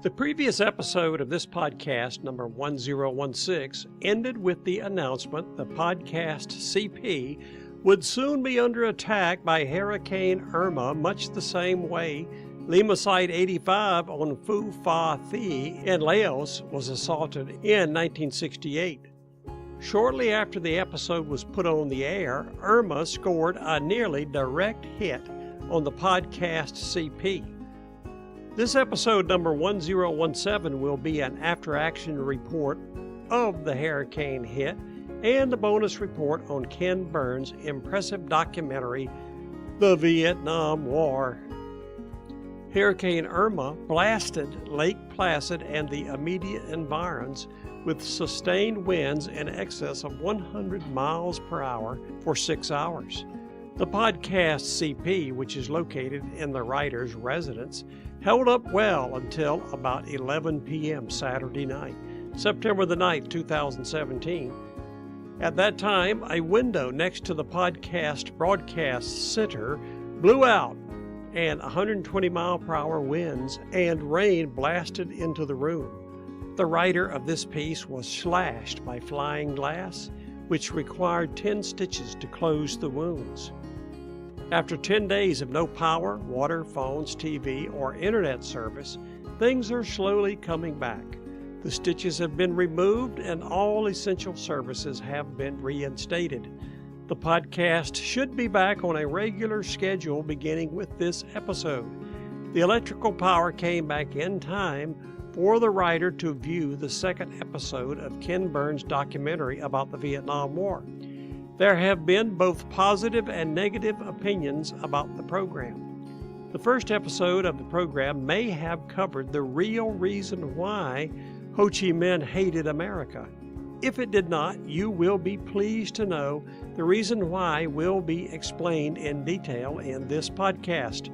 The previous episode of this podcast, number 1016, ended with the announcement the podcast CP would soon be under attack by Hurricane Irma, much the same way Lima Site 85 on Phu Pha Thi in Laos was assaulted in 1968. Shortly after the episode was put on the air, Irma scored a nearly direct hit on the podcast CP. This episode number 1017 will be an after-action report of the hurricane hit and a bonus report on Ken Burns' impressive documentary, The Vietnam War. Hurricane Irma blasted Lake Placid and the immediate environs with sustained winds in excess of 100 miles per hour for 6 hours. The podcast CP, which is located in the writer's residence, held up well until about 11 p.m. Saturday night, September the 9th, 2017. At that time, a window next to the podcast broadcast center blew out, and 120-mile-per-hour winds and rain blasted into the room. The writer of this piece was slashed by flying glass, which required 10 stitches to close the wounds. After 10 days of no power, water, phones, TV, or internet service, things are slowly coming back. The stitches have been removed and all essential services have been reinstated. The podcast should be back on a regular schedule beginning with this episode. The electrical power came back in time for the writer to view the second episode of Ken Burns' documentary about the Vietnam War. There have been both positive and negative opinions about the program. The first episode of the program may have covered the real reason why Ho Chi Minh hated America. If it did not, you will be pleased to know the reason why will be explained in detail in this podcast.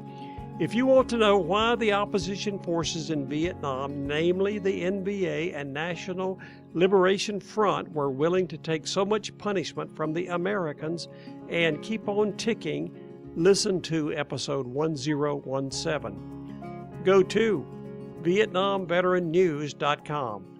If you want to know why the opposition forces in Vietnam, namely the NBA and National Liberation Front, were willing to take so much punishment from the Americans and keep on ticking, listen to episode 1017. Go to VietnamVeteranNews.com.